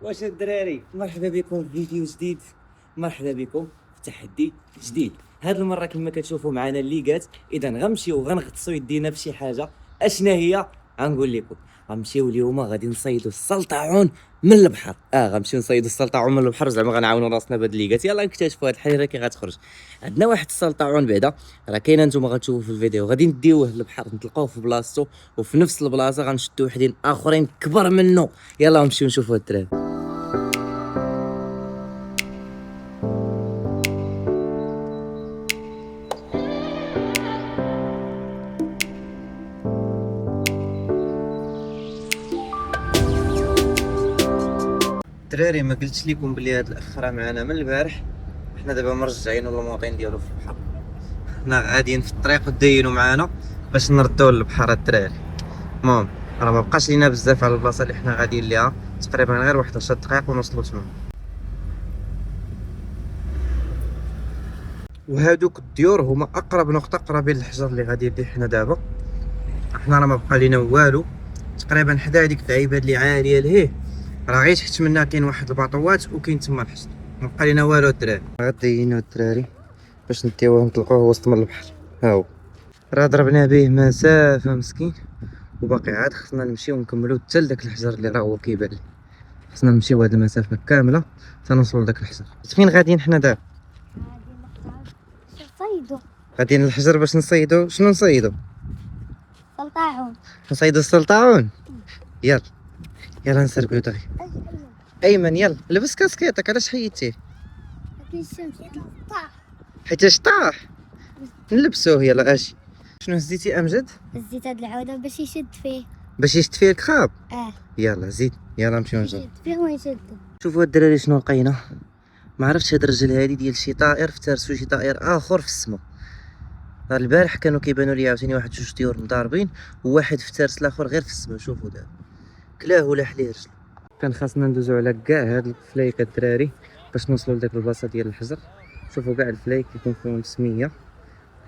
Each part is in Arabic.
واش الدراري مرحبا بكم في فيديو جديد. مرحبا بكم في تحدي جديد. هاد المره كما كتشوفوا معنا الليغات، اذا غنمشيو غنغطسوا يدينا بشي حاجه. اشنا هي؟ غنقول لكم. غنمشيو اليوم غادي نصيدوا السلطعون من البحر. غنمشيو نصيدوا السلطعون من البحر، زعما غنعاونوا راسنا بهاد الليغات. يلا نكتشفوا هاد الحريره كي غتخرج. عندنا واحد السلطعون بعدا راه كاينه، نتوما غتشوفوا في الفيديو. غادي نديوه للبحر نطلقوه في بلاصتو، وفي نفس البلاصه غنشدوا وحدين اخرين كبر منه. يلا نمشيو نشوفوا الدراري. الدراري ما قلتش لكم بلي هاد الاخ راه معنا من البارح. حنا دابا مرجعين الموطين ديالو في البحر. حنا غاديين في الطريق وداينو معانا باش نردوه للبحر الدراري. المهم راه ما بقاش لينا بزاف على البلاصه اللي حنا غاديين ليها، تقريبا غير واحد 10 دقائق ونوصلوا تما. وهادوك الديور هما اقرب نقطه قرابين للحجر اللي غاديين ليه حنا دابا. حنا راه ما بقى لينا والو، تقريبا حدا هذيك العيبه اللي عاليه لهيه، راه غير تحت منا كاين واحد الباطوات وكاين تما الحجر. ما بقى لينا والو الدراري. غاديينو الدراري باش نديوه نطلقوه وسط من البحر. ها هو راه ضربنا به مسافه مسكين، وباقي عاد خصنا نمشيو ونكملو حتى لداك الحجر اللي راه هو كيبان لي. خصنا نمشيو هاد المسافه كامله حتى نوصلو لداك الحجر. فين غاديين حنا دابا؟ صيدو غاديين للحجر باش نصيدو. شنو نصيدو؟ سلطعون. نصيدو السلطعون. يلا يلا نسربيو دغيا. ايمن يلا لبس كاسكيطك. علاش حيدتيه؟ لكن الشمس طاح. حيتاش طاح. نلبسوه. يلا اجي. شنو هزيتي امجد؟ زيت هاد العودة باش يشد فيه. باش يشد فيه الكخاب. اه يلا زيد. يلا نمشيو نجربو. يشد فيه ويشد. شوفوا الدراري شنو لقينا. ما عرفتش هاد الرجل هادي ديال شي طائر افترسو شي طائر اخر في السما. البارح كانوا كيبانوا لي عاوتاني واحد جوج طيور مضاربين، وواحد افترس الاخر غير في السما. شوفوا دابا كلاه ولا حليه رجل. كان خاصنا ندوزو على كاع هاد الفلايك الدراري باش نوصلوا لداك البلاصه ديال الحجر. شوفوا كاع الفلايك يكون فيهم سميه،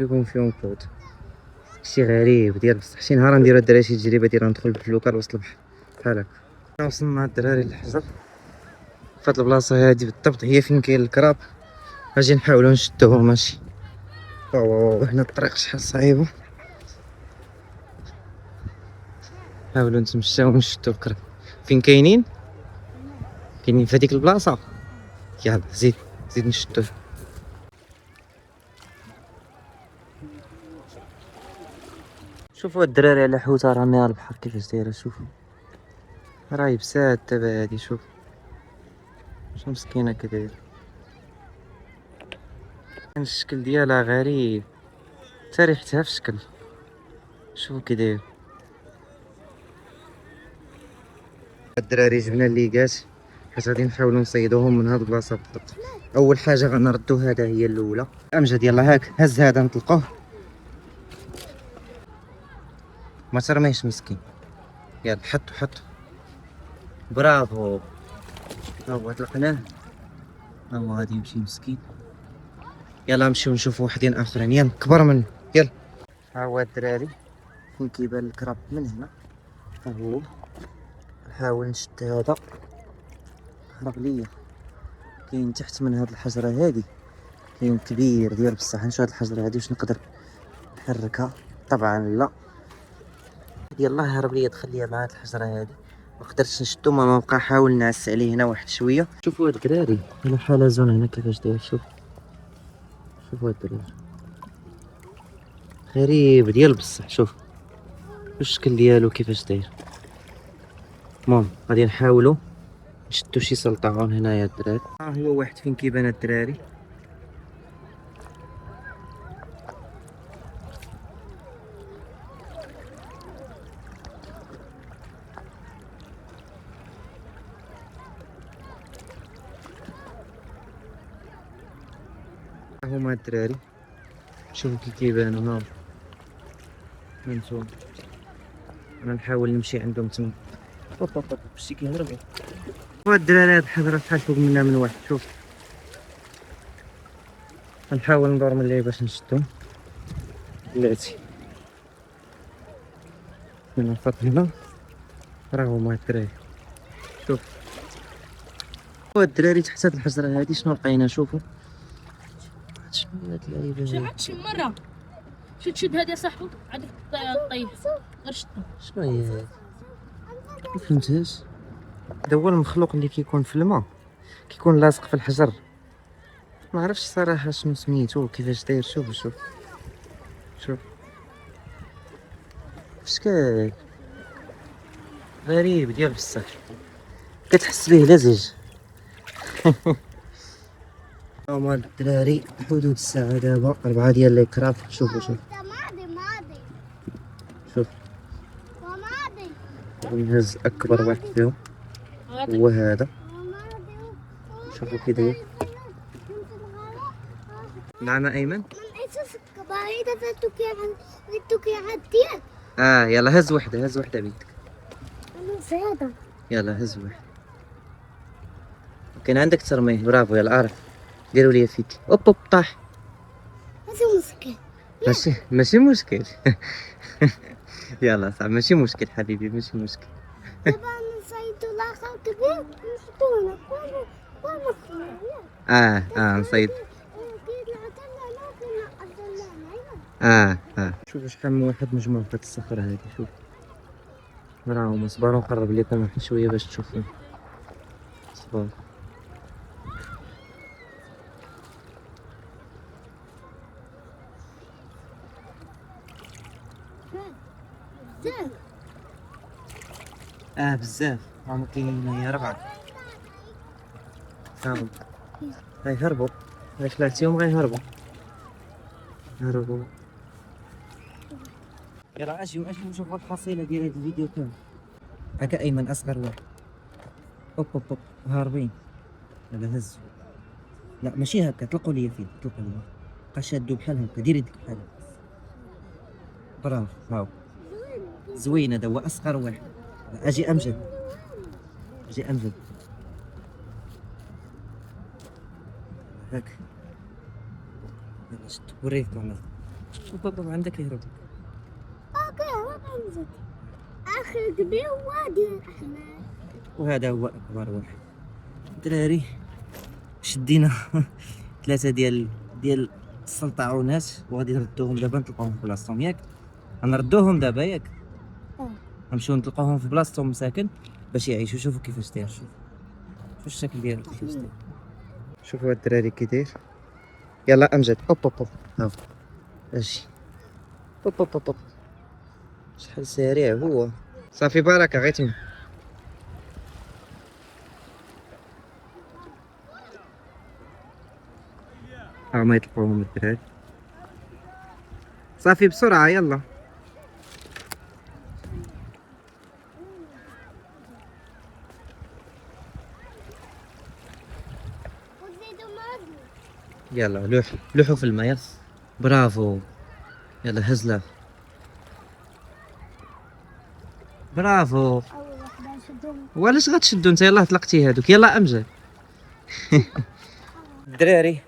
يكون فيهم كود. شي غريب ديال بصح. شي نهار نديرو الدراري شي تجربه ديال ندخل بالفلوكه لوسط البحر بحال هكا. وصلنا الدراري للحجر. فهاد البلاصه هادي بالضبط هي فين كاين الكراب. اجي نحاولوا نشدوه ماشي. هنا الطريق شحال صعيبه. نحاولوا نتمشاو ونشدو الكراب. فين كاينين؟ كاينين في هذيك البلاصه. يلا زيد زيد نشدوه. شوفوا الدراري على حوته راميها على البحر كيفاش دايره. شوفوا راهي بسات دابا هادي. شوف شنو مسكينه كداير. الشكل ديالها غريب، حتى ريحتها في شكل. شوفوا كي داير. الدراري جبنا الليغات حيت غادي نحاولوا نصيدوهم من هاد البلاصه بالضبط. اول حاجه غنردو هذا هي الاولى. امجد يلا هاك هز هذا نطلقوه. ما ترميش مسكين. يلا حطو. برافو. ها هو طلقناه. ها هو غادي يمشي مسكين. يلا نمشيو نشوفوا وحدين اخرين. يلا كبر منه. يلا ها هو الدراري فين كيبان الكراب من هنا. ها هو نحاول نشد هذا. هرب ليا. كاين تحت من هاد الحجره هادي كاين كبير ديال بصح. نشوف هاد الحجره هادي واش نقدر نحركها. طبعا لا. يلا هرب ليا دخل ليا مع هاد الحجره هادي. ما قدرتش نشدو. ما بقى حاول نعس عليه هنا واحد شويه. شوفوا هاد الدراري هنا حلزون هنا كيفاش داير. شوفوا هاد الدراري غريب ديال بصح. شوف الشكل ديالو كيفاش داير. المهم غادي نحاولوا نشدو شي سلطعون هنايا الدراري. ها هو واحد فين كيبان الدراري. ها هما الدراري شوفوا كي كيبانوا. ها هانتوما انا نحاول نمشي عندهم تما. شتي كيهربوا. هاد الدراري هاد الحجره شحال فوق منا من واحد. شوف غنحاول ندور من اللعيبه باش نشدهم. بلاتي من الفط هنا راه هما الدراري. شوف الدراري تحت هاد الحجرة هادي شنو لقينا؟ شوفوا شنو هاد اللعيبة شو هادي؟ عاد شي مرة شد هذا صاحبي عاد طيب غير شدها. شنو هي هادي؟ مفهمتهاش. هذا هو المخلوق اللي كيكون في الماء، كيكون لاصق في الحجر. ما عرفتش صراحة شنو سميتو كيفاش داير. شوف شوف شوف شكال غريب ديال بصح، كتحس به لزج. هما الدراري حدود الساعة دابا 4 ديال ليكراف. شوفوا شوف ماضي شوف وماضي نهز أكبر واحد فيهم هو هذا. شوفوا كي داير. نعم أيمن. يلا هز وحدة بيدك. يلا هز واحد. كان عندك ترميه. برافو يلا عارف. ديروا لي فيك. اوب طاح. ماشي مشكل. يلا صعب ماشي مشكل حبيبي ماشي مشكل. نصيد. شوفوا شحال من واحد مجموع في هاد الصخرة هادي. شوف راهم صبروا نقرب لكم واحد شوية باش تشوفوا. صبر. بزاف راهم كاينين هنايا 4. غيهربوا. خلعتيهم غيهربوا. يلا اجيو نشوفوا الحصيلة ديال هاد الفيديو كامل. هكا ايمن اصغر واحد. اوب هاربين. يلا هز. لا ماشي هكا طلقوا لي فيه طلقوا لي. بقى شادو بحال هكا. دير يدك بحال هكا. برافو هاو زوين. هذا هو اصغر واحد. اجي امجد. هاك يلا شد وريكم انا. بابا عندك يهرب. اخر كبير وادي الاحمر. وهذا هو اكبر واحد. دراري شدينا 3 ديال السلطعونات وغادي نردوهم دابا نطلقوهم في بلاصتهم ياك. غنردوهم دابا ياك. غنمشيو نطلقوهم في بلاصتهم مساكن باش يعيشوا. شوفوا كيفاش داير. شوف الشكل ديالو كيفاش داير. شوفوا هاد الدراري كي داير. يلا امجد. اوب هاو اجي. اوب شحال سريع هو. صافي بركة غير تما. ما يطلقوهم الدراري. صافي بسرعة يلا. يلا لوحوا في الماء. برافو. يلا هزله. برافو. اول واحدة نشدهم. وعلاش غتشدو انت؟ يلاه طلقتي هادوك. يلا امجد. الدراري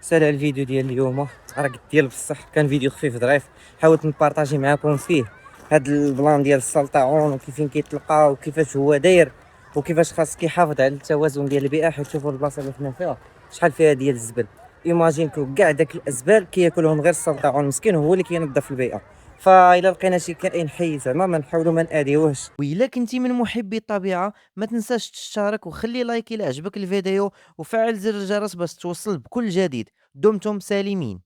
سال على الفيديو ديال اليوم. تحرقت ديال بصح. كان فيديو خفيف ظريف. حاولت نبارطاجي معاكم فيه هاد البلان ديال السلطعون وكيفين كيتلقى وكيفاش هو داير وكيفاش خاص كيحافظ على التوازن ديال البيئه. حيت شوفوا البلاصه اللي حنا فيها شحال فيها ديال الزبل. ايماجينكو كاع داك الازبال كياكلهم غير السلطعون مسكين هو اللي كينظف البيئه. فإلا لقينا شي كائن حي زعما ما نحاولوا ما نأذيوهش. وإلا كنتي من محبي الطبيعة ما تنساش تشترك وخلي لايك إلا عجبك الفيديو وفعل زر الجرس باش توصل بكل جديد. دمتم سالمين.